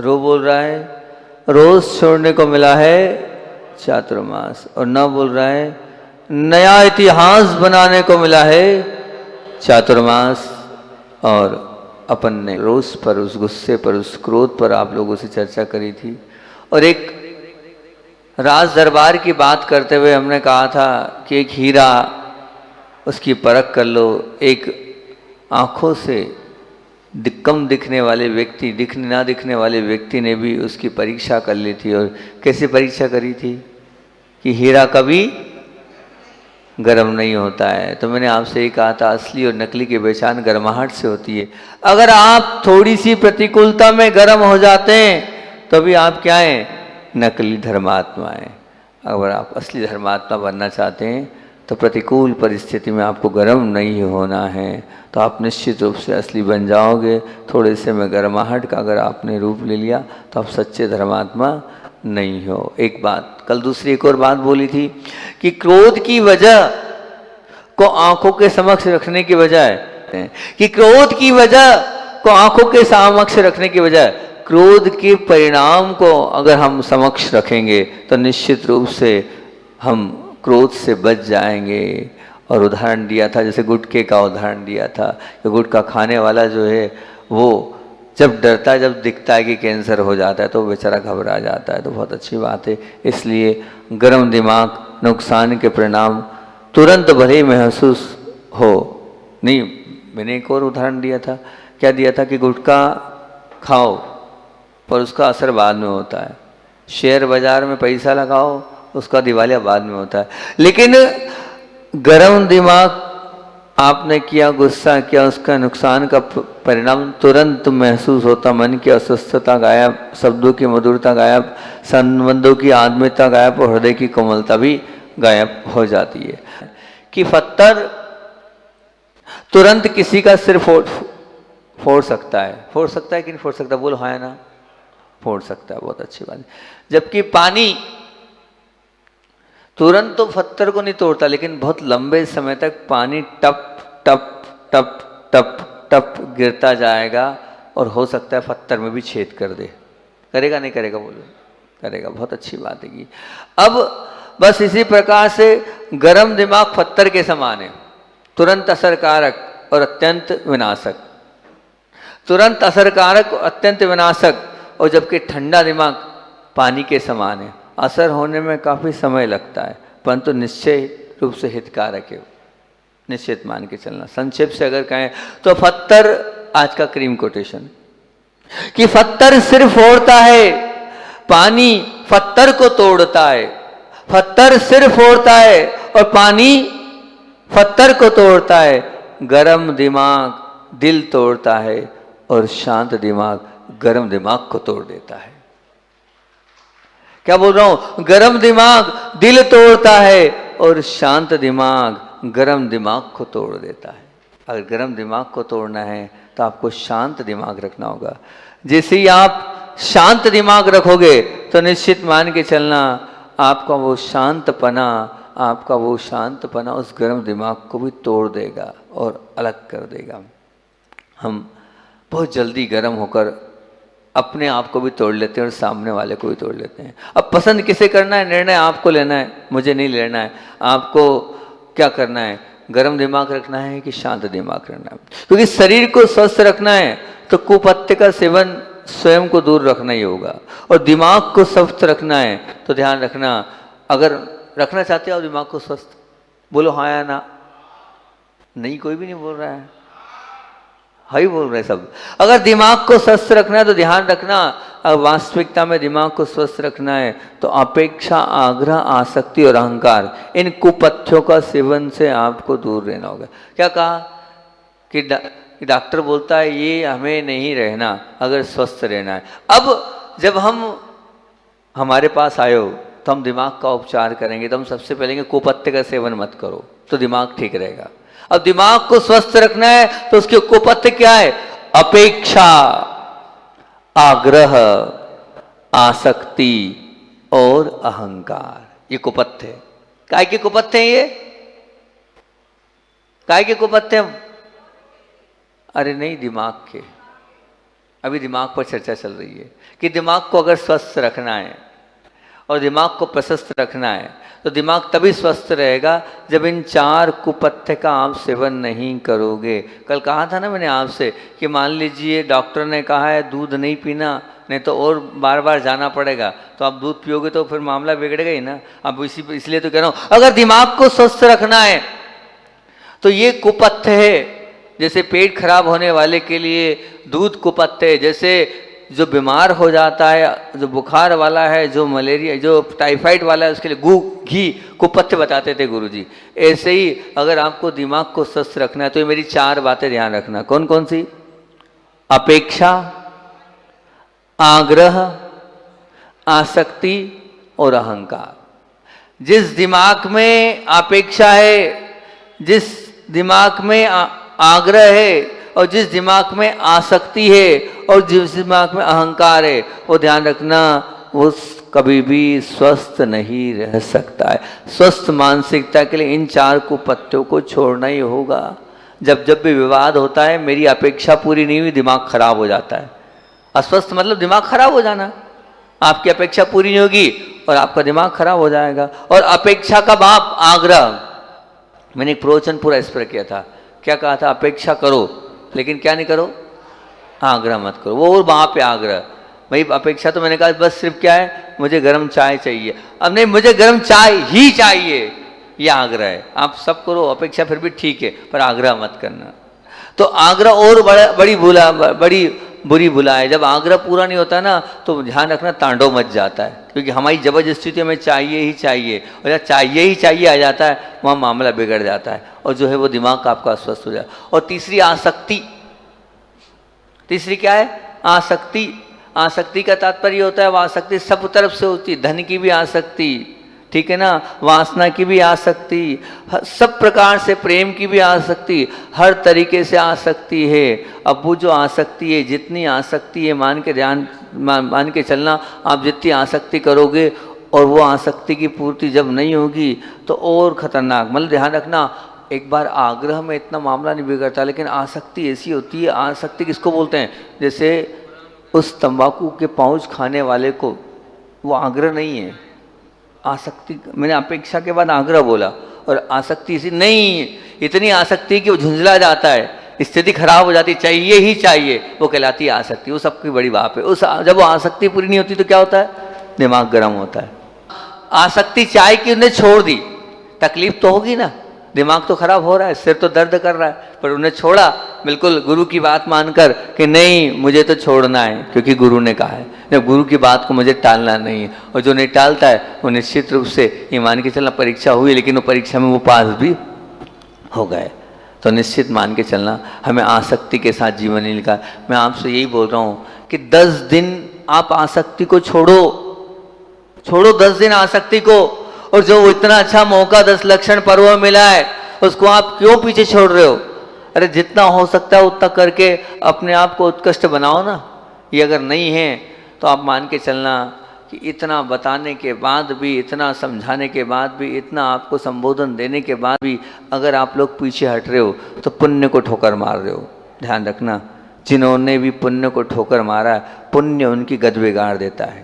रो बोल रहा है रोज छोड़ने को मिला है चातुर्मास, और न बोल रहा है नया इतिहास बनाने को मिला है चातुर्मास। और अपन ने रोष पर, उस गुस्से पर, उस क्रोध पर आप लोगों से चर्चा करी थी। और एक राज दरबार की बात करते हुए हमने कहा था कि एक हीरा, उसकी परख कर लो। एक आँखों से कम दिखने वाले व्यक्ति, ना दिखने वाले व्यक्ति ने भी उसकी परीक्षा कर ली थी। और कैसे परीक्षा करी थी कि हीरा कभी गर्म नहीं होता है। तो मैंने आपसे ही कहा था असली और नकली की पहचान गर्माहट से होती है। अगर आप थोड़ी सी प्रतिकूलता में गर्म हो जाते हैं तो भी आप क्या हैं? नकली धर्मात्मा हैं। अगर आप असली धर्मात्मा बनना चाहते हैं तो प्रतिकूल परिस्थिति में आपको गर्म नहीं होना है, तो आप निश्चित रूप से असली बन जाओगे। थोड़े से में गर्माहट का अगर आपने रूप ले लिया तो आप सच्चे धर्मात्मा नहीं हो। एक बात, कल दूसरी एक और बात बोली थी कि क्रोध की वजह को आंखों के समक्ष रखने की बजाय, कि क्रोध की वजह को आंखों के समक्ष रखने की बजाय क्रोध के परिणाम को अगर हम समक्ष रखेंगे तो निश्चित रूप से हम क्रोध से बच जाएंगे। और उदाहरण दिया था, जैसे गुटखे का उदाहरण दिया था कि गुटखा खाने वाला जो है वो जब डरता है, जब दिखता है कि कैंसर हो जाता है तो बेचारा घबरा जाता है। तो बहुत अच्छी बात है। इसलिए गर्म दिमाग नुकसान के परिणाम तुरंत भले महसूस हो नहीं। मैंने एक और उदाहरण दिया था, क्या दिया था कि गुटखा खाओ पर उसका असर बाद में होता है। शेयर बाजार में पैसा लगाओ, उसका दिवालिया बाद में होता है। लेकिन गर्म दिमाग आपने किया, गुस्सा किया, उसका नुकसान का परिणाम तुरंत महसूस होता। मन की अस्वस्थता गायब, शब्दों की मधुरता गायब, संबंधों की आत्मीयता गायब और हृदय की कोमलता भी गायब हो जाती है। कि पत्थर तुरंत किसी का सिर फोड़ सकता है। फोड़ सकता है कि नहीं फोड़ सकता? बोलो हाँ या ना? फोड़ सकता है। बहुत अच्छी बात है। जबकि पानी तुरंत तो पत्थर को नहीं तोड़ता, लेकिन बहुत लंबे समय तक पानी टप टप टप टप टप गिरता जाएगा और हो सकता है पत्थर में भी छेद कर दे। करेगा नहीं करेगा? बोलो करेगा। बहुत अच्छी बात है कि अब बस इसी प्रकार से गर्म दिमाग पत्थर के समान है, तुरंत असरकारक और अत्यंत विनाशक। तुरंत असरकारक और अत्यंत विनाशक। और जबकि ठंडा दिमाग पानी के समान है, असर होने में काफ़ी समय लगता है परंतु निश्चय रूप से हितकारक है। निश्चित मान के चलना। संक्षेप से अगर कहें तो पत्थर, आज का क्रीम कोटेशन, कि पत्थर सिर्फ फोड़ता है, पानी पत्थर को तोड़ता है। पत्थर सिर्फ फोड़ता है और पानी पत्थर को तोड़ता है। गर्म दिमाग दिल तोड़ता है और शांत दिमाग गर्म दिमाग को तोड़ देता है। क्या बोल रहा हूं? गर्म दिमाग दिल तोड़ता है और शांत दिमाग गर्म दिमाग को तोड़ देता है। अगर गर्म दिमाग को तोड़ना है तो आपको शांत दिमाग रखना होगा। जैसे ही आप शांत दिमाग रखोगे तो निश्चित मान के चलना आपका वो शांतपना उस गर्म दिमाग को भी तोड़ देगा और अलग कर देगा। हम बहुत जल्दी गर्म होकर अपने आप को भी तोड़ लेते हैं और सामने वाले को भी तोड़ लेते हैं। अब पसंद किसे करना है, निर्णय आपको लेना है, मुझे नहीं लेना है। आपको क्या करना है? गर्म दिमाग रखना है कि शांत दिमाग रखना है? क्योंकि शरीर को स्वस्थ रखना है तो कुपत्य का सेवन स्वयं को दूर रखना ही होगा। और दिमाग को स्वस्थ रखना है तो ध्यान रखना, अगर रखना चाहते हो दिमाग को स्वस्थ, बोलो हाँ या ना? नहीं, कोई भी नहीं बोल रहा है, हाँ ही बोल रहे सब। अगर दिमाग को स्वस्थ रखना है तो ध्यान रखना, अगर वास्तविकता में दिमाग को स्वस्थ रखना है तो अपेक्षा, आग्रह, आसक्ति और अहंकार, इन कुपथ्यों का सेवन से आपको दूर रहना होगा। क्या कहा कि डॉक्टर बोलता है ये हमें नहीं रहना अगर स्वस्थ रहना है। अब जब हम हमारे पास आए हो तो हम दिमाग का उपचार करेंगे तो हम सबसे पहले कुपथ्य का सेवन मत करो तो दिमाग ठीक रहेगा। अब दिमाग को स्वस्थ रखना है तो उसके कुपथ्य क्या है? अपेक्षा, आग्रह, आसक्ति और अहंकार, ये कुपथ्य है। काय के कुपथ्य है ये? काय के कुपथ्य? अरे नहीं, दिमाग के। अभी दिमाग पर चर्चा चल रही है कि दिमाग को अगर स्वस्थ रखना है और दिमाग को प्रशस्त रखना है तो दिमाग तभी स्वस्थ रहेगा जब इन 4 कुपथ्य का आप सेवन नहीं करोगे। कल कहा था ना मैंने आपसे कि मान लीजिए डॉक्टर ने कहा है दूध नहीं पीना, नहीं तो और बार बार जाना पड़ेगा, तो आप दूध पियोगे तो फिर मामला बिगड़ेगा ही ना। अब इसलिए तो कह रहा हूँ अगर दिमाग को स्वस्थ रखना है तो ये कुपथ्य है। जैसे पेट खराब होने वाले के लिए दूध कुपथ्य है, जैसे जो बीमार हो जाता है, जो बुखार वाला है, जो मलेरिया, जो टाइफाइड वाला है, उसके लिए घी कुपथ्य बताते थे गुरुजी। ऐसे ही अगर आपको दिमाग को स्वस्थ रखना है तो ये मेरी 4 बातें ध्यान रखना। कौन कौन सी? अपेक्षा, आग्रह, आसक्ति और अहंकार। जिस दिमाग में अपेक्षा है, जिस दिमाग में आग्रह है और जिस दिमाग में आसक्ति है और जिस दिमाग में अहंकार है, वो ध्यान रखना वो कभी भी स्वस्थ नहीं रह सकता है। स्वस्थ मानसिकता के लिए इन 4 कुपथ्यों को छोड़ना ही होगा। जब जब भी विवाद होता है, मेरी अपेक्षा पूरी नहीं हुई, दिमाग खराब हो जाता है। अस्वस्थ मतलब दिमाग खराब हो जाना। आपकी अपेक्षा पूरी नहीं होगी और आपका दिमाग खराब हो जाएगा। और अपेक्षा का बाप आग्रह। मैंने एक प्रवचन पूरा इस पर किया था। क्या कहा था? अपेक्षा करो लेकिन क्या नहीं करो? आग्रह मत करो। वो वहाँ पे आग्रह, भाई अपेक्षा तो मैंने कहा बस सिर्फ क्या है, मुझे गर्म चाय चाहिए। अब नहीं, मुझे गर्म चाय ही चाहिए, ये आग्रह है। आप सब करो, अपेक्षा फिर भी ठीक है, पर आग्रह मत करना। तो आग्रह और बड़ी बुरी बुला है। जब आग्रह पूरा नहीं होता ना तो ध्यान रखना तांडव मच जाता है, क्योंकि हमारी जबरदस्ती तो हमें चाहिए ही चाहिए, और जब चाहिए ही चाहिए आ जाता है वहाँ मामला बिगड़ जाता है और जो है वो दिमाग आपका अस्वस्थ हो जाए। और तीसरी आसक्ति। तीसरी क्या है? आसक्ति। आसक्ति का तात्पर्य होता है, वो आसक्ति सब तरफ से होती है। धन की भी आसक्ति, ठीक है ना, वासना की भी आसक्ति, सब प्रकार से प्रेम की भी आसक्ति, हर तरीके से आसक्ति है। अब वो जो आसक्ति है, जितनी आसक्ति है, मान के चलना, आप जितनी आसक्ति करोगे और वो आसक्ति की पूर्ति जब नहीं होगी तो और खतरनाक। मतलब ध्यान रखना, एक बार आग्रह में इतना मामला नहीं बिगड़ता, लेकिन आसक्ति ऐसी होती है। आसक्ति किसको बोलते हैं? जैसे उस तंबाकू के पाउच खाने वाले को वो आग्रह नहीं है, आसक्ति। मैंने अपेक्षा के बाद आग्रह बोला, और आसक्ति इसी नहीं, इतनी आसक्ति कि वो झुंझला जाता है, स्थिति खराब हो जाती, चाहिए ही चाहिए, वो कहलाती है आसक्ति। वो सबकी बड़ी बात है। जब वो आसक्ति पूरी नहीं होती तो क्या होता है? दिमाग गर्म होता है। आसक्ति चाय की उन्हें छोड़ दी, तकलीफ तो होगी ना, दिमाग तो खराब हो रहा है, सिर तो दर्द कर रहा है, पर उन्हें छोड़ा बिल्कुल गुरु की बात मानकर कि नहीं मुझे तो छोड़ना है, क्योंकि गुरु ने कहा है। जब गुरु की बात को मुझे टालना नहीं है, और जो नहीं टालता है वो निश्चित रूप से ये मान के चलना परीक्षा हुई, लेकिन वो परीक्षा में वो पास भी हो गए। तो निश्चित मान के चलना, हमें आसक्ति के साथ जीवन नहीं लिखा। मैं आपसे यही बोल रहा हूँ कि 10 दिन आप आसक्ति को छोड़ो 10 दिन आसक्ति को। और जो इतना अच्छा मौका 10 लक्षण पर्व मिला है, उसको आप क्यों पीछे छोड़ रहे हो? अरे जितना हो सकता है उतना करके अपने आप को उत्कृष्ट बनाओ ना। ये अगर नहीं है तो आप मान के चलना कि इतना बताने के बाद भी, इतना समझाने के बाद भी, इतना आपको संबोधन देने के बाद भी अगर आप लोग पीछे हट रहे हो तो पुण्य को ठोकर मार रहे हो। ध्यान रखना, जिन्होंने भी पुण्य को ठोकर मारा, पुण्य उनकी गद बिगाड़ देता है।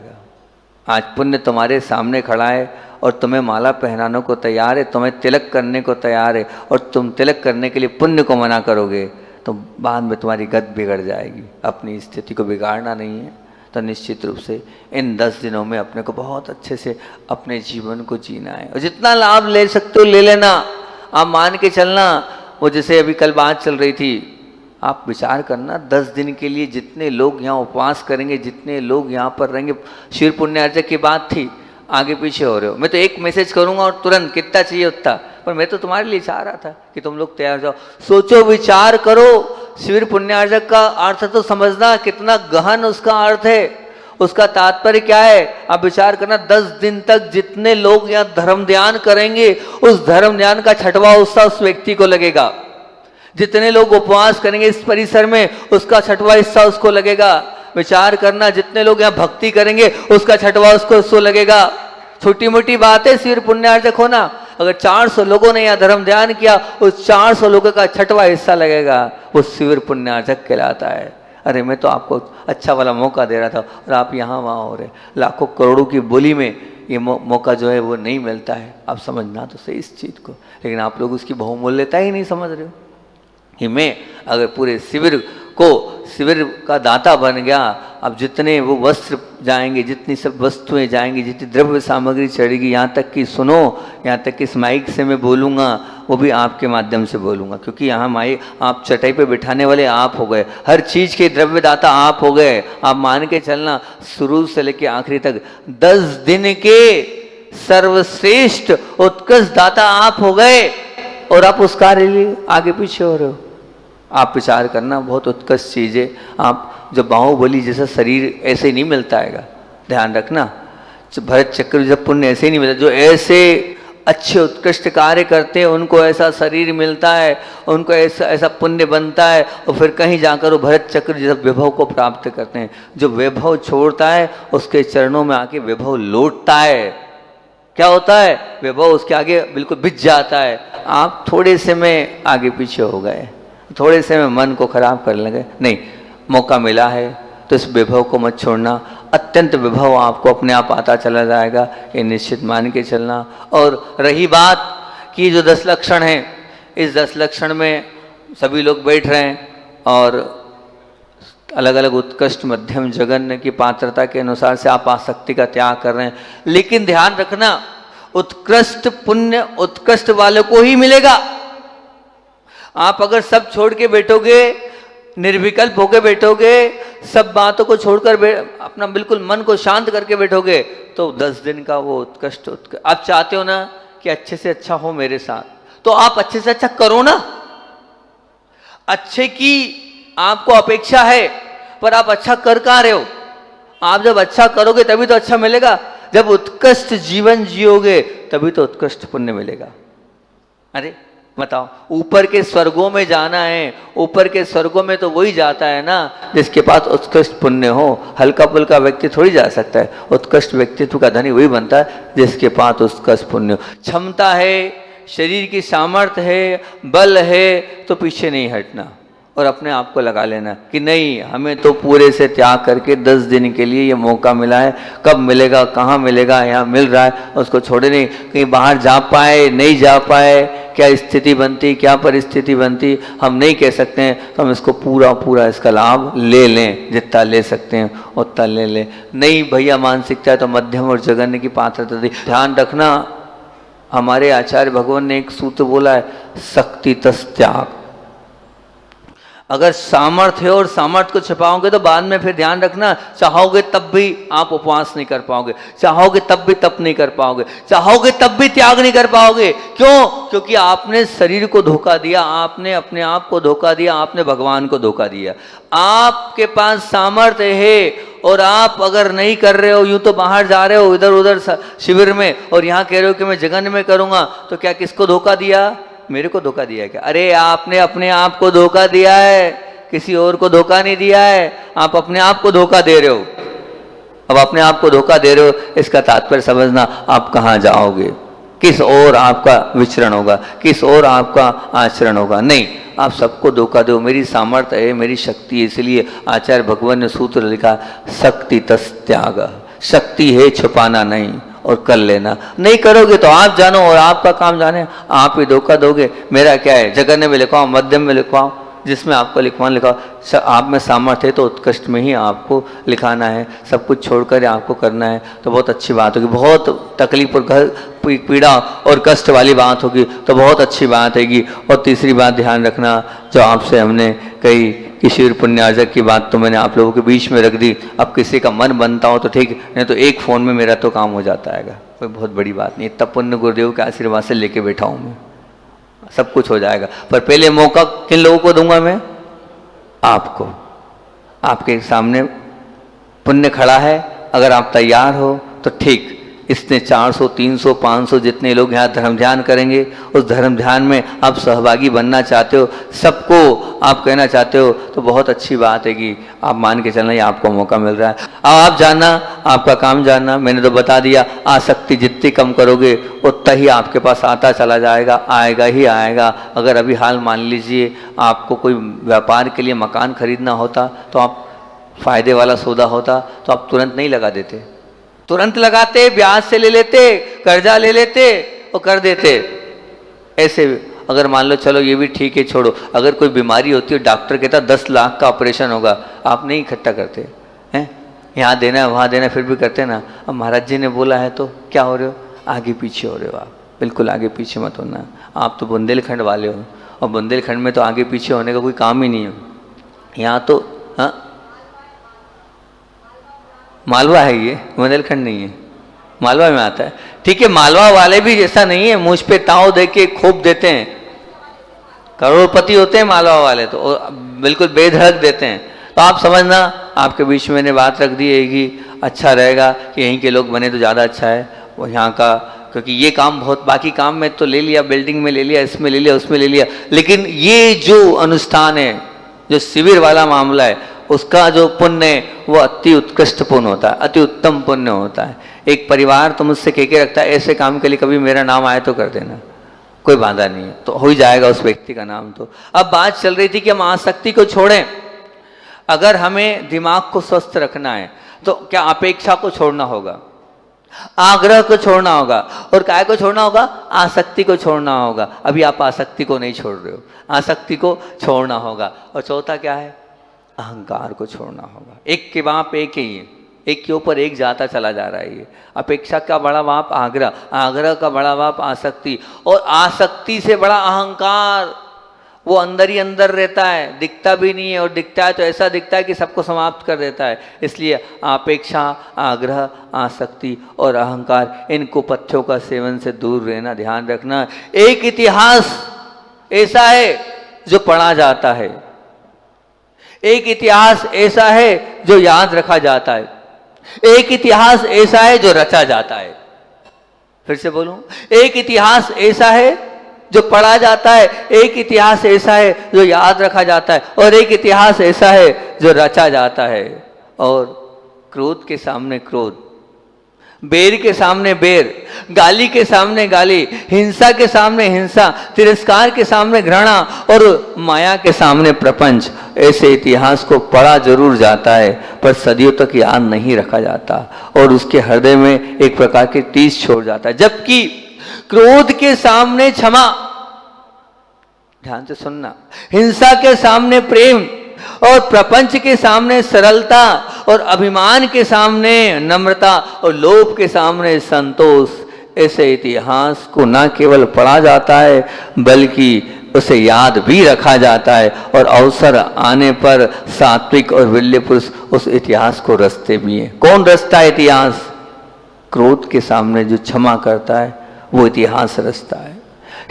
आज पुण्य तुम्हारे सामने खड़ा है और तुम्हें माला पहनाने को तैयार है, तुम्हें तिलक करने को तैयार है, और तुम तिलक करने के लिए पुण्य को मना करोगे तो बाद में तुम्हारी गद बिगड़ जाएगी। अपनी स्थिति को बिगाड़ना नहीं है, तो निश्चित रूप से इन 10 दिनों में अपने को बहुत अच्छे से अपने जीवन को जीना है, और जितना लाभ ले सकते हो ले लेना। आप मान के चलना, वो जैसे अभी कल बात चल रही थी, आप विचार करना 10 दिन के लिए जितने लोग यहाँ उपवास करेंगे, जितने लोग यहाँ पर रहेंगे। शिव पुण्यार्जक की बात थी, आगे पीछे हो रहे हो। मैं तो एक मैसेज करूँगा और तुरंत कितना चाहिए उतना, पर मैं तो तुम्हारे लिए चाह रहा था कि तुम लोग तैयार जाओ। सोचो, विचार करो। शिविर पुण्यार्जक का अर्थ तो समझना कितना गहन उसका अर्थ है, उसका तात्पर्य क्या है। आप विचार करना, 10 दिन तक जितने लोग यहाँ धर्म ध्यान करेंगे, उस धर्म ध्यान का छठवां हिस्सा उस व्यक्ति को लगेगा। जितने लोग उपवास करेंगे इस परिसर में, उसका छठवां हिस्सा उसको लगेगा। विचार करना, जितने लोग यहाँ भक्ति करेंगे उसका छठवां उसको लगेगा। छोटी मोटी बात है शिविर पुण्यार्जक होना। अगर 400 लोगों ने यहाँ धर्म ध्यान किया, उस 400 लोगों का छठवां हिस्सा लगेगा, वो शिविर पुण्यार्जक कहलाता है। अरे मैं तो आपको अच्छा वाला मौका दे रहा था और आप यहाँ वहाँ हो रहे, लाखों करोड़ों की बोली में ये मौका जो है वो नहीं मिलता है। आप समझना तो सही इस चीज़ को, लेकिन आप लोग उसकी बहुमूल्यता ही नहीं समझ रहे हो कि मैं अगर पूरे शिविर का दाता बन गया, अब जितने वो वस्त्र जाएंगे, जितनी सब वस्तुएं जाएंगी, जितनी द्रव्य सामग्री चढ़ेगी, यहाँ तक कि सुनो, यहाँ तक कि इस माइक से मैं बोलूँगा वो भी आपके माध्यम से बोलूँगा, क्योंकि यहाँ माइक आप चटाई पे बिठाने वाले आप हो गए, हर चीज़ के द्रव्य दाता आप हो गए। आप मान के चलना शुरू से लेकर आखिरी तक 10 दिन के सर्वश्रेष्ठ उत्कृष्ट दाता आप हो गए, और आप उस कार्य लिए आगे पीछे हो रहे हो। आप विचार करना, बहुत उत्कृष्ट चीज़ है। आप जब बाहुबली जैसा शरीर ऐसे नहीं मिलता है, ध्यान रखना। भरत चक्र जब पुण्य ऐसे ही नहीं मिलता, जो ऐसे अच्छे उत्कृष्ट कार्य करते हैं उनको ऐसा शरीर मिलता है, उनको ऐसा पुण्य बनता है, और फिर कहीं जाकर वो भरत चक्र जैसा वैभव को प्राप्त करते हैं। जो वैभव छोड़ता है उसके चरणों में आके वैभव लौटता है। क्या होता है? वैभव उसके आगे बिल्कुल बिछ जाता है। आप थोड़े से में आगे पीछे हो गए, थोड़े से में मन को खराब करने लगे। नहीं, मौका मिला है तो इस वैभव को मत छोड़ना। अत्यंत वैभव आपको अपने आप आता चला जाएगा, ये निश्चित मान के चलना। और रही बात कि जो 10 लक्षण हैं, इस 10 लक्षण में सभी लोग बैठ रहे हैं और अलग अलग उत्कृष्ट मध्यम जघन्य की पात्रता के अनुसार से आप आसक्ति का त्याग कर रहे हैं। लेकिन ध्यान रखना, उत्कृष्ट पुण्य उत्कृष्ट वालों को ही मिलेगा। आप अगर सब छोड़ के बैठोगे, निर्विकल्प होके बैठोगे, सब बातों को छोड़कर अपना बिल्कुल मन को शांत करके बैठोगे, तो 10 दिन का वो उत्कृष्ट आप चाहते हो ना कि अच्छे से अच्छा हो मेरे साथ, तो आप अच्छे से अच्छा करो ना। अच्छे की आपको अपेक्षा है, पर आप अच्छा कर कहाँ रहे हो? आप जब अच्छा करोगे तभी तो अच्छा मिलेगा। जब उत्कृष्ट जीवन जियोगे तभी तो उत्कृष्ट पुण्य मिलेगा। अरे बताओ, ऊपर के स्वर्गों में जाना है, ऊपर के स्वर्गों में तो वही जाता है ना जिसके पास उत्कृष्ट पुण्य हो। हल्का पुल्का व्यक्ति थोड़ी जा सकता है। उत्कृष्ट व्यक्तित्व का धनी वही बनता है जिसके पास उत्कृष्ट पुण्य हो। क्षमता है, शरीर की सामर्थ्य है, बल है, तो पीछे नहीं हटना और अपने आप को लगा लेना कि नहीं, हमें तो पूरे से त्याग करके 10 दिन के लिए ये मौका मिला है। कब मिलेगा, कहाँ मिलेगा, यहाँ मिल रहा है, उसको छोड़े नहीं। कहीं बाहर जा पाए, नहीं जा पाए, क्या स्थिति बनती, क्या परिस्थिति बनती, हम नहीं कह सकते हैं। तो हम इसको पूरा इसका लाभ ले लें, जितना ले सकते हैं उतना ले लें। नहीं भैया मानसिकता है तो मध्यम और जघन्य की पात्रता दी। ध्यान रखना, हमारे आचार्य भगवान ने एक सूत्र बोला है, शक्ति तस् त्याग। अगर सामर्थ्य है और सामर्थ्य को छिपाओगे तो बाद में फिर ध्यान रखना, चाहोगे तब भी आप उपवास नहीं कर पाओगे, चाहोगे तब भी तप नहीं कर पाओगे, चाहोगे तब भी त्याग नहीं कर पाओगे। क्यों? क्योंकि आपने शरीर को धोखा दिया, आपने अपने आप को धोखा दिया, आपने भगवान को धोखा दिया। आपके पास सामर्थ्य है और आप अगर नहीं कर रहे हो, यूं तो बाहर जा रहे हो इधर उधर शिविर में, और यहाँ कह रहे हो कि मैं जघन्य में करूँगा, तो क्या किसको धोखा दिया? मेरे को धोखा दिया है क्या? अरे आपने अपने आप को धोखा दिया है, किसी और को धोखा नहीं दिया है। आप अपने आप को धोखा दे रहे हो। अब अपने आप को धोखा दे रहे हो, इसका तात्पर्य समझना, आप कहाँ जाओगे, किस ओर आपका विचरण होगा, किस ओर आपका आचरण होगा। नहीं, आप सबको धोखा दो। मेरी सामर्थ्य है, मेरी शक्ति है, इसलिए आचार्य भगवान ने सूत्र लिखा, शक्ति तस् त्याग। शक्ति है, छुपाना नहीं, और कर लेना। नहीं करोगे तो आप जानो और आपका काम जाने, आप ही धोखा दोगे। मेरा क्या है, जघन्य में लिखवाओ, मध्यम में लिखवाओ, जिसमें आपको लिखवाना लिखाओ। आप में सामर्थ्य है तो उत्कृष्ट में ही आपको लिखाना है, सब कुछ छोड़कर आपको करना है, तो बहुत अच्छी बात होगी। बहुत तकलीफ और घर पीड़ा और कष्ट वाली बात होगी तो बहुत अच्छी बात हैगी। और तीसरी बात ध्यान रखना, जो आपसे हमने कही कि शिविर पुण्यार्जक की बात तो मैंने आप लोगों के बीच में रख दी। अब किसी का मन बनता हो तो ठीक, नहीं तो एक फ़ोन में मेरा तो काम हो जाता है, कोई बहुत बड़ी बात नहीं। इतना पुण्य गुरुदेव के आशीर्वाद से लेके बैठा हूँ मैं, सब कुछ हो जाएगा। पर पहले मौका किन लोगों को दूंगा मैं? आपको। आपके सामने पुण्य खड़ा है, अगर आप तैयार हो तो ठीक, इसने 400, 300, 500 जितने लोग यहाँ धर्म ध्यान करेंगे, उस धर्म ध्यान में आप सहभागी बनना चाहते हो, सबको आप कहना चाहते हो, तो बहुत अच्छी बात है कि आप मान के चलना, ये आपको मौका मिल रहा है। अब आप जानना, आपका काम जानना, मैंने तो बता दिया, आसक्ति जितनी कम करोगे उतना ही आपके पास आता चला जाएगा, आएगा ही आएगा। अगर अभी हाल मान लीजिए आपको कोई व्यापार के लिए मकान खरीदना होता, तो आप फायदे वाला सौदा होता तो आप तुरंत नहीं लगा देते, तुरंत लगाते, ब्याज से ले लेते, कर्जा ले लेते और कर देते। ऐसे अगर मान लो चलो ये भी ठीक है, छोड़ो, अगर कोई बीमारी होती है, डॉक्टर कहता 10 लाख का ऑपरेशन होगा, आप नहीं इकट्ठा करते हैं, यहाँ देना है वहाँ देना है, फिर भी करते ना। अब महाराज जी ने बोला है तो क्या हो रहे हो, आगे पीछे हो रहे हो आप, बिल्कुल आगे पीछे मत होना। आप तो बुंदेलखंड वाले हो, और बुंदेलखंड में तो आगे पीछे होने का कोई काम ही नहीं है। यहाँ तो हाँ मालवा है, ये बुंदेलखंड नहीं है, मालवा में आता है। ठीक है, मालवा वाले भी जैसा नहीं है, मुझ पे ताव दे के खूब देते हैं, करोड़पति होते हैं मालवा वाले तो, बिल्कुल बेधड़क देते हैं। तो आप समझना, आपके बीच में मैंने बात रख दी है कि अच्छा रहेगा कि यहीं के लोग बने तो ज़्यादा अच्छा है, वो यहाँ का, क्योंकि ये काम बहुत, बाकी काम में तो ले लिया, बिल्डिंग में ले लिया, इसमें ले लिया, उसमें ले लिया, लेकिन ये जो अनुष्ठान है, जो शिविर वाला मामला है, उसका जो पुण्य है वो अति उत्कृष्ट पुण्य होता है, अति उत्तम पुण्य होता है। एक परिवार तो मुझसे कह के रखता है, ऐसे काम के लिए कभी मेरा नाम आए तो कर देना, कोई बाधा नहीं है, तो हो ही जाएगा उस व्यक्ति का नाम। तो अब बात चल रही थी कि हम आसक्ति को छोड़ें। अगर हमें दिमाग को स्वस्थ रखना है तो क्या अपेक्षा को छोड़ना होगा, आग्रह को छोड़ना होगा, और काय को छोड़ना होगा, आसक्ति को छोड़ना होगा। अभी आप आसक्ति को नहीं छोड़ रहे हो, आसक्ति को छोड़ना होगा। और चौथा क्या है, अहंकार को छोड़ना होगा। एक के बाप एक ही है, एक के ऊपर एक जाता चला जा रहा है। ये अपेक्षा का बड़ा बाप आग्रह, आग्रह का बड़ा बाप आसक्ति, और आसक्ति से बड़ा अहंकार, वो अंदर ही अंदर रहता है, दिखता भी नहीं है, और दिखता है तो ऐसा दिखता है कि सबको समाप्त कर देता है। इसलिए अपेक्षा, आग्रह, आसक्ति और अहंकार, इन कुपथ्यों का सेवन से दूर रहना, ध्यान रखना। एक इतिहास ऐसा है जो पढ़ा जाता है, एक इतिहास ऐसा है जो याद रखा जाता है, एक इतिहास ऐसा है जो रचा जाता है। फिर से बोलूं, एक इतिहास ऐसा है जो पढ़ा जाता है, एक इतिहास ऐसा है जो याद रखा जाता है, और एक इतिहास ऐसा है जो रचा जाता है। और क्रोध के सामने क्रोध, बेर के सामने बेर, गाली के सामने गाली, हिंसा के सामने हिंसा, तिरस्कार के सामने घृणा, और माया के सामने प्रपंच। ऐसे इतिहास को पढ़ा जरूर जाता है, पर सदियों तक याद नहीं रखा जाता, और उसके हृदय में एक प्रकार की टीस छोड़ जाता है। जबकि क्रोध के सामने क्षमा, ध्यान से सुनना, हिंसा के सामने प्रेम, और प्रपंच के सामने सरलता, और अभिमान के सामने नम्रता, और लोभ के सामने संतोष। ऐसे इतिहास को न केवल पढ़ा जाता है बल्कि उसे याद भी रखा जाता है, और अवसर आने पर सात्विक और विल्य पुरुष उस इतिहास को रचते भी हैं। कौन रचता है इतिहास? क्रोध के सामने जो क्षमा करता है वो इतिहास रचता है,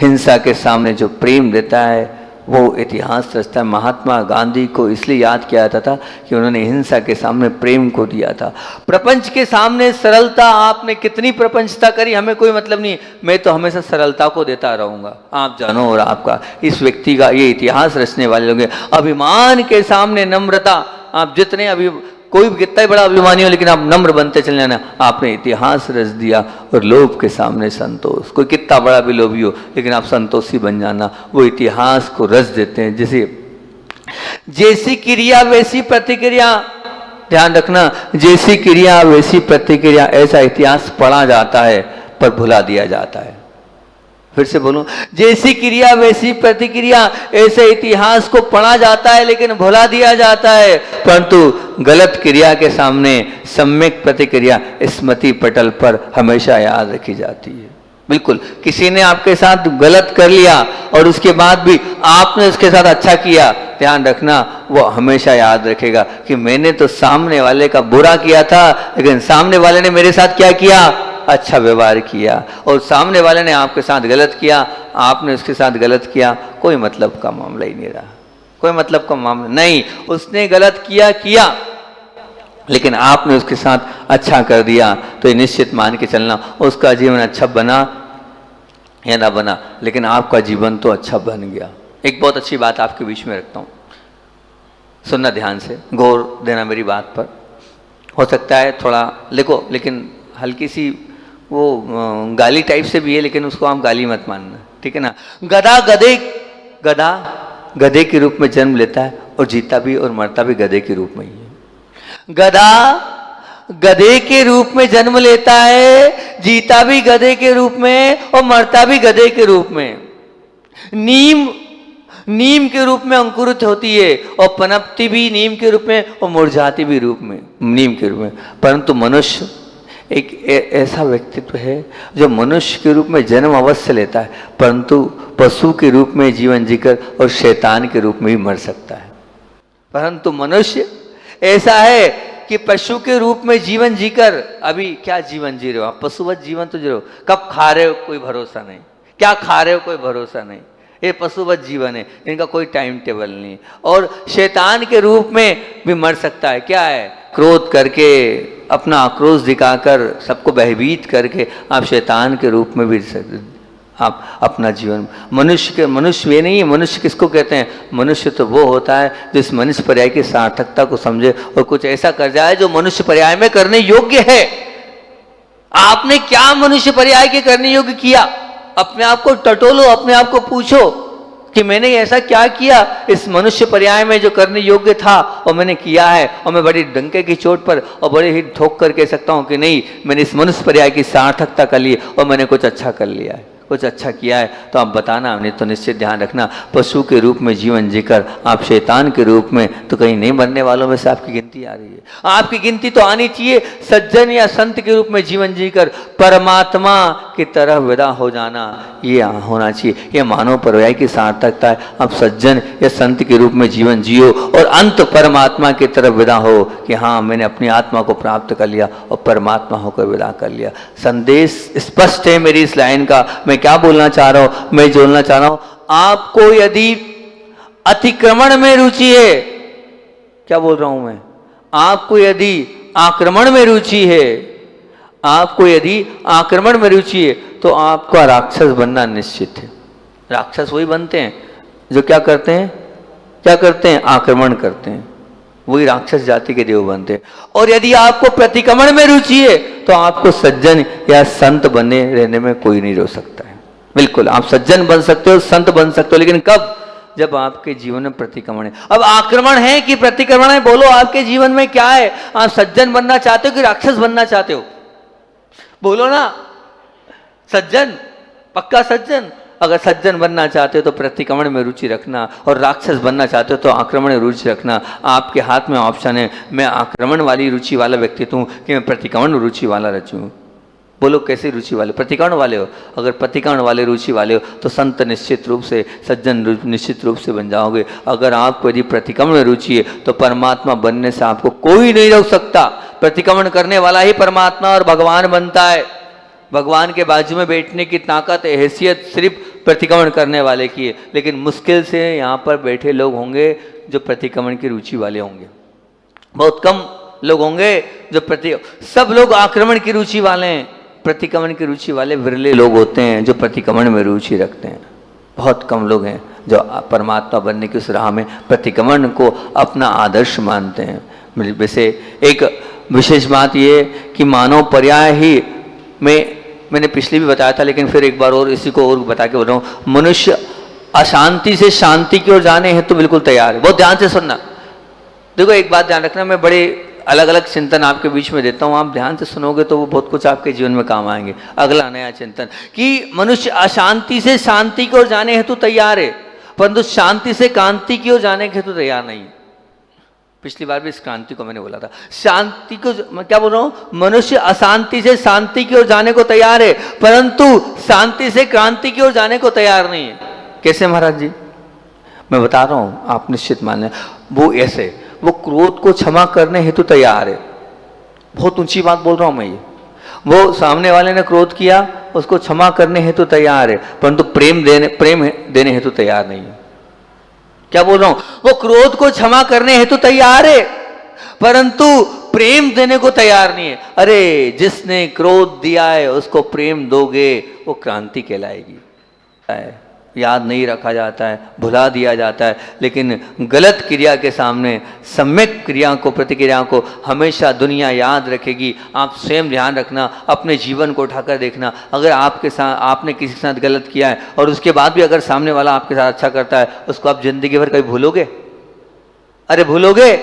हिंसा के सामने जो प्रेम देता है वो इतिहास रचता है। महात्मा गांधी को इसलिए याद किया जाता था कि उन्होंने हिंसा के सामने प्रेम को दिया था। प्रपंच के सामने सरलता, आपने कितनी प्रपंचता करी हमें कोई मतलब नहीं, मैं तो हमेशा सरलता को देता रहूंगा, आप जानो। और आपका इस व्यक्ति का ये इतिहास रचने वाले लोग हैं। अभिमान के सामने नम्रता, आप जितने अभी कोई भी कितना ही बड़ा अभिमानी हो, लेकिन आप नम्र बनते चले जाना, आपने इतिहास रच दिया। और लोभ के सामने संतोष, कोई कितना बड़ा भी लोभी हो लेकिन आप संतोषी बन जाना, वो इतिहास को रच देते हैं। जैसी क्रिया वैसी प्रतिक्रिया, ध्यान रखना, जैसी क्रिया वैसी प्रतिक्रिया, ऐसा इतिहास पढ़ा जाता है पर भुला दिया जाता है। फिर से बोलूं, जैसी क्रिया वैसी प्रतिक्रिया, ऐसे इतिहास को पढ़ा जाता है लेकिन भुला दिया जाता है। परंतु गलत क्रिया के सामने सम्यक प्रतिक्रिया स्मृति पटल पर हमेशा याद रखी जाती है। बिल्कुल, किसी ने आपके साथ गलत कर लिया और उसके बाद भी आपने उसके साथ अच्छा किया, ध्यान रखना वो हमेशा याद रखेगा कि मैंने तो सामने वाले का बुरा किया था, लेकिन सामने वाले ने मेरे साथ क्या किया? अच्छा व्यवहार किया। और सामने वाले ने आपके साथ गलत किया, आपने उसके साथ गलत किया, कोई मतलब का मामला ही नहीं रहा, कोई मतलब का मामला नहीं। उसने गलत किया, लेकिन आपने उसके साथ अच्छा कर दिया तो ये निश्चित मान के चलना उसका जीवन अच्छा बना या ना बना, लेकिन आपका जीवन तो अच्छा बन गया। एक बहुत अच्छी बात आपके बीच में रखता हूँ, सुनना ध्यान से, गौर देना मेरी बात पर। हो सकता है थोड़ा लिखो, लेकिन हल्की सी वो गाली टाइप से भी है, लेकिन उसको आप गाली मत मानना, ठीक है ना। गधा गधे के रूप में जन्म लेता है और जीता भी और मरता भी गधे के रूप में ही है। गधा गधे के रूप में जन्म लेता है, जीता भी गधे के रूप में और मरता भी गधे के रूप में। नीम के रूप में अंकुरित होती है और पनपती भी नीम के रूप में और मुरझाती भी रूप में नीम के रूप में। परंतु मनुष्य एक ऐसा व्यक्तित्व है जो मनुष्य के रूप में जन्म अवश्य लेता है, परंतु पशु के रूप में जीवन जीकर और शैतान के रूप में भी मर सकता है। परंतु मनुष्य ऐसा है कि पशु के रूप में जीवन जीकर, अभी क्या जीवन जी रहे हो आप, पशुवत जीवन तो जी रहे हो, कब खा रहे हो कोई भरोसा नहीं, क्या खा रहे हो कोई भरोसा नहीं, ये पशुवत जीवन है, इनका कोई टाइम टेबल नहीं। और शैतान के रूप में भी मर सकता है, क्या है, क्रोध करके, अपना आक्रोश दिखाकर, सबको भयभीत करके आप शैतान के रूप में भी आप अपना जीवन। मनुष्य ये नहीं है। मनुष्य किसको कहते हैं? मनुष्य तो वो होता है जो इस मनुष्य पर्याय की सार्थकता को समझे और कुछ ऐसा कर जाए जो मनुष्य पर्याय में करने योग्य है। आपने क्या मनुष्य पर्याय के करने योग्य किया? अपने आप को टटोलो, अपने आप को पूछो कि मैंने ऐसा क्या किया इस मनुष्य पर्याय में जो करने योग्य था और मैंने किया है, और मैं बड़ी डंके की चोट पर और बड़े ही ठोक कर कह सकता हूं कि नहीं, मैंने इस मनुष्य पर्याय की सार्थकता कर ली और मैंने कुछ अच्छा कर लिया है, कुछ अच्छा किया है। तो आप बताना, नहीं तो निश्चित ध्यान रखना, पशु के रूप में जीवन जीकर आप शैतान के रूप में तो कहीं नहीं बनने वालों में से आपकी गिनती आ रही है। आपकी गिनती तो आनी चाहिए सज्जन या संत के रूप में जीवन जीकर परमात्मा की तरह विदा हो जाना, ये होना चाहिए। ये मानव पर्याय की सार्थकता है। आप सज्जन या संत के रूप में जीवन जियो और अंत परमात्मा की तरफ विदा हो कि हाँ, मैंने अपनी आत्मा को प्राप्त कर लिया और परमात्मा होकर विदा कर लिया। संदेश स्पष्ट है मेरी इस लाइन का। मैं क्या बोलना चाह रहा हूं? मैं जोड़ना चाह रहा हूं, आपको यदि अतिक्रमण में रुचि है, क्या बोल रहा हूं मैं, आपको यदि आक्रमण में रुचि है, आपको यदि आक्रमण में रुचि है, तो आपका राक्षस बनना निश्चित है। राक्षस वही बनते हैं जो क्या करते हैं, क्या करते हैं, आक्रमण करते हैं, वही राक्षस जाति के देव बनते हैं। और यदि आपको प्रतिक्रमण में रुचि है तो आपको सज्जन या संत बने रहने में कोई नहीं रोक सकता है। बिल्कुल आप सज्जन बन सकते हो, संत बन सकते हो, लेकिन कब? जब आपके जीवन में प्रतिक्रमण है। अब आक्रमण है कि प्रतिक्रमण है, बोलो आपके जीवन में क्या है? आप सज्जन बनना चाहते हो कि राक्षस बनना चाहते हो? बोलो ना। सज्जन, पक्का सज्जन। अगर सज्जन बनना चाहते हो तो प्रतिक्रमण में रुचि रखना, और राक्षस बनना चाहते हो तो आक्रमण में रुचि रखना। आपके हाथ में ऑप्शन है। मैं आक्रमण वाली रुचि वाला व्यक्तित्व हूँ कि मैं प्रतिक्रमण रुचि वाला रुचि हूँ? बोलो कैसी रुचि वाले? प्रतिक्रमण वाले हो। अगर प्रतिक्रमण वाले रुचि वाले हो तो संत निश्चित रूप से, सज्जन निश्चित रूप से बन जाओगे। अगर आपको यदि प्रतिक्रमण में रुचि है तो परमात्मा बनने से आपको कोई नहीं रोक सकता। प्रतिक्रमण करने वाला ही परमात्मा और भगवान बनता है। भगवान के बाजू में बैठने की ताकत, हैसियत सिर्फ प्रतिक्रमण करने वाले की है। लेकिन मुश्किल से यहाँ पर बैठे लोग होंगे जो प्रतिक्रमण की रुचि वाले होंगे। बहुत कम लोग होंगे जो सब लोग आक्रमण की रुचि वाले हैं। प्रतिक्रमण की रुचि वाले विरले लोग होते हैं जो प्रतिक्रमण में रुचि रखते हैं। बहुत कम लोग हैं जो परमात्मा बनने की उस राह में प्रतिक्रमण को अपना आदर्श मानते हैं। वैसे एक विशेष बात ये कि मानव पर्याय ही मैंने पिछले भी बताया था, लेकिन फिर एक बार और इसी को और बता के बोल रहा हूँ। मनुष्य अशांति से शांति की ओर जाने हेतु बिल्कुल तैयार है। बहुत ध्यान से सुनना। देखो एक बात ध्यान रखना, मैं बड़े अलग अलग चिंतन आपके बीच में देता हूँ, आप ध्यान से सुनोगे तो वो बहुत कुछ आपके जीवन में काम आएंगे। अगला नया चिंतन कि मनुष्य अशांति से शांति की ओर जाने हेतु तैयार है, परंतु शांति से कांति की ओर जाने के हेतु तैयार नहीं। पिछली बार भी इस क्रांति को मैंने बोला था। शांति को, मैं क्या बोल रहा हूं, मनुष्य अशांति से शांति की ओर जाने को तैयार है, परंतु शांति से क्रांति की ओर जाने को तैयार नहीं है। कैसे महाराज जी? मैं बता रहा हूं, आप निश्चित मान लें। वो ऐसे, वो क्रोध को क्षमा करने हेतु तैयार है। बहुत ऊंची बात बोल रहा हूं मैं ये। वो सामने वाले ने क्रोध किया, उसको क्षमा करने हेतु तैयार है, परंतु प्रेम देने हेतु तैयार नहीं है। क्या बोल रहा हूं? वो क्रोध को क्षमा करने हेतु तैयार है, परंतु प्रेम देने को तैयार नहीं है। अरे जिसने क्रोध दिया है उसको प्रेम दोगे, वो क्रांति कहलाएगी। याद नहीं रखा जाता है, भुला दिया जाता है, लेकिन गलत क्रिया के सामने सम्यक क्रिया को, प्रतिक्रिया को हमेशा दुनिया याद रखेगी। आप स्वयं ध्यान रखना, अपने जीवन को उठाकर देखना। अगर आपके साथ, आपने किसी के साथ गलत किया है और उसके बाद भी अगर सामने वाला आपके साथ अच्छा करता है, उसको आप जिंदगी भर कभी भूलोगे? अरे भूलोगे?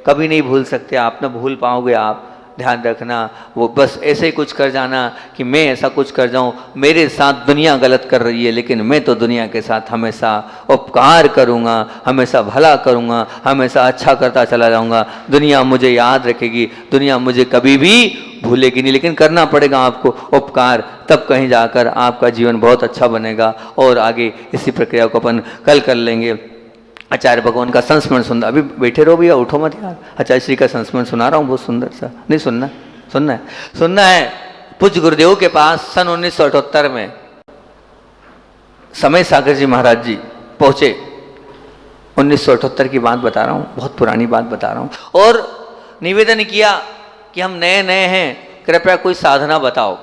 कभी नहीं भूल सकते आप, ना भूल पाओगे आप। ध्यान रखना, वो बस ऐसे ही कुछ कर जाना कि मैं ऐसा कुछ कर जाऊं, मेरे साथ दुनिया गलत कर रही है लेकिन मैं तो दुनिया के साथ हमेशा उपकार करूंगा, हमेशा भला करूंगा, हमेशा अच्छा करता चला जाऊंगा। दुनिया मुझे याद रखेगी, दुनिया मुझे कभी भी भूलेगी नहीं। लेकिन करना पड़ेगा आपको उपकार, तब कहीं जाकर आपका जीवन बहुत अच्छा बनेगा। और आगे इसी प्रक्रिया को अपन कल कर लेंगे। आचार्य भगवान का संस्मरण सुनना, अभी बैठे रहो भैया, उठो मत यार। आचार्य श्री का संस्मरण सुना रहा हूँ, बहुत सुंदर सा। नहीं सुनना? सुनना है, सुनना है। पूज्य गुरुदेव के पास सन 1978 में समय सागर जी महाराज जी पहुंचे। 1978 की बात बता रहा हूँ, बहुत पुरानी बात बता रहा हूँ। और निवेदन किया कि हम नए नए हैं, कृपया कोई साधना बताओ,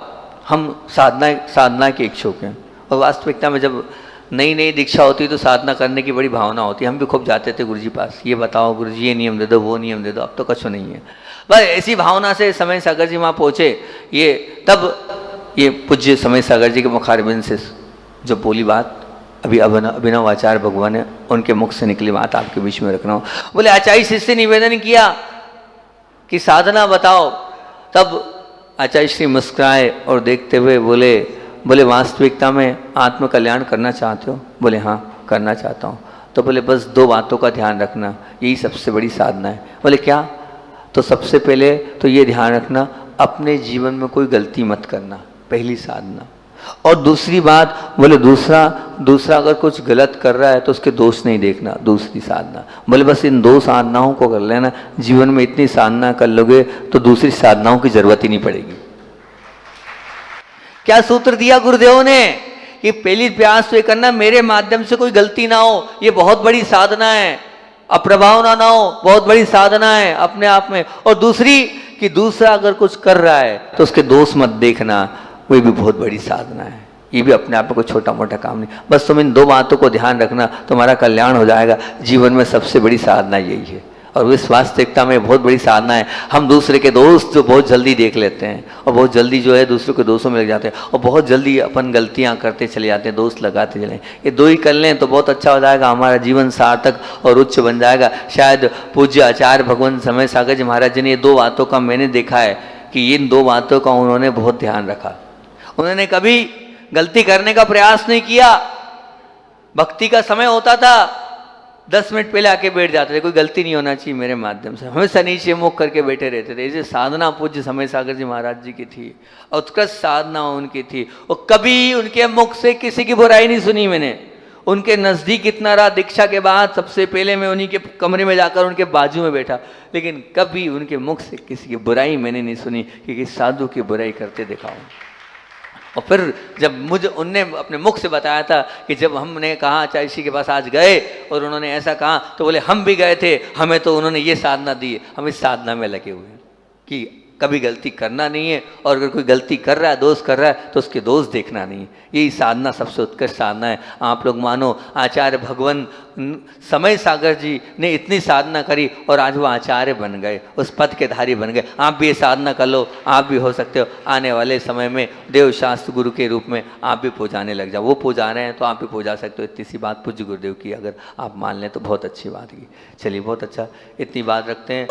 हम साधना के इच्छुक हैं। और वास्तविकता में जब नई नई दीक्षा होती तो साधना करने की बड़ी भावना होती। हम भी खूब जाते थे गुरुजी पास, ये बताओ गुरुजी, ये नियम दे दो, वो नियम दे दो। अब तो कुछ नहीं है। बस ऐसी भावना से समय सागर जी वहाँ पहुँचे। ये तब ये पूज्य समय सागर जी के मुखारबिंद से जो बोली बात, अभी अभिनव आचार्य भगवान है, उनके मुख से निकली बात आपके बीच में रख रहा हूँ। बोले आचार्य श्री से निवेदन किया कि साधना बताओ। तब आचार्य श्री मुस्कुराए और देखते हुए बोले वास्तविकता में आत्म कल्याण करना चाहते हो? बोले हाँ करना चाहता हूँ। तो बोले बस 2 बातों का ध्यान रखना, यही सबसे बड़ी साधना है। बोले क्या? तो सबसे पहले तो ये ध्यान रखना, अपने जीवन में कोई गलती मत करना, पहली साधना। और दूसरी बात, बोले दूसरा अगर कुछ गलत कर रहा है तो उसके दोष नहीं देखना, दूसरी साधना। बोले बस इन 2 साधनाओं को कर लेना, जीवन में इतनी साधना कर लोगे तो दूसरी साधनाओं की जरूरत ही नहीं पड़ेगी। क्या सूत्र दिया गुरुदेव ने कि पहली प्रयास तो ये करना, मेरे माध्यम से कोई गलती ना हो, ये बहुत बड़ी साधना है। अप्रभावना ना हो, बहुत बड़ी साधना है अपने आप में। और दूसरी कि दूसरा अगर कुछ कर रहा है तो उसके दोष मत देखना, वो भी बहुत बड़ी साधना है। ये भी अपने आप में कोई छोटा मोटा काम नहीं। बस तुम इन 2 बातों को ध्यान रखना, तुम्हारा कल्याण हो जाएगा। जीवन में सबसे बड़ी साधना यही है। और इस वास्तविकता में बहुत बड़ी साधना है। हम दूसरे के दोस्त जो बहुत जल्दी देख लेते हैं और बहुत जल्दी जो है दूसरों के दोस्तों में लग जाते हैं और बहुत जल्दी अपन गलतियां करते चले जाते हैं, दोस्त लगाते चले। ये 2 ही कर लें तो बहुत अच्छा हो जाएगा, हमारा जीवन सार्थक और उच्च बन जाएगा। शायद पूज्य आचार्य भगवान समय सागर जी महाराज जी ने ये 2 बातों का मैंने देखा है कि इन 2 बातों का उन्होंने बहुत ध्यान रखा। उन्होंने कभी गलती करने का प्रयास नहीं किया। भक्ति का समय होता था, 10 मिनट पहले आके बैठ जाते थे, कोई गलती नहीं होना चाहिए मेरे माध्यम से, हमेशा नीचे मुख करके बैठे रहते थे। ऐसे साधना पूज्य समय सागर जी महाराज जी की थी, उत्कृष्ट साधना उनकी थी। और कभी उनके मुख से किसी की बुराई नहीं सुनी मैंने। उनके नज़दीक इतना रहा, दीक्षा के बाद सबसे पहले मैं उन्हीं के कमरे में जाकर उनके बाजू में बैठा, लेकिन कभी उनके मुख से किसी की बुराई मैंने नहीं सुनी कि किसी साधु की बुराई करते देखा हूँ। और फिर जब मुझे उनने अपने मुख से बताया था कि जब हमने कहा आचार्य जी के पास आज गए और उन्होंने ऐसा कहा, तो बोले हम भी गए थे, हमें तो उन्होंने ये साधना दी, हम इस साधना में लगे हुए हैं कि कभी गलती करना नहीं है। और अगर कोई गलती कर रहा है, दोष कर रहा है, तो उसके दोष देखना नहीं है। यही साधना सबसे उत्कृष्ट साधना है। आप लोग मानो आचार्य भगवान समय सागर जी ने इतनी साधना करी और आज वो आचार्य बन गए, उस पद के धारी बन गए। आप भी ये साधना कर लो, आप भी हो सकते हो आने वाले समय में देव शास्त्र गुरु के रूप में आप भी पूजाने लग जाओ। वो पूजा रहे हैं तो आप भी पूजा सकते हो। इतनी सी बात पूज्य गुरुदेव की अगर आप मान लें तो बहुत अच्छी बात की। चलिए बहुत अच्छा, इतनी बात रखते हैं।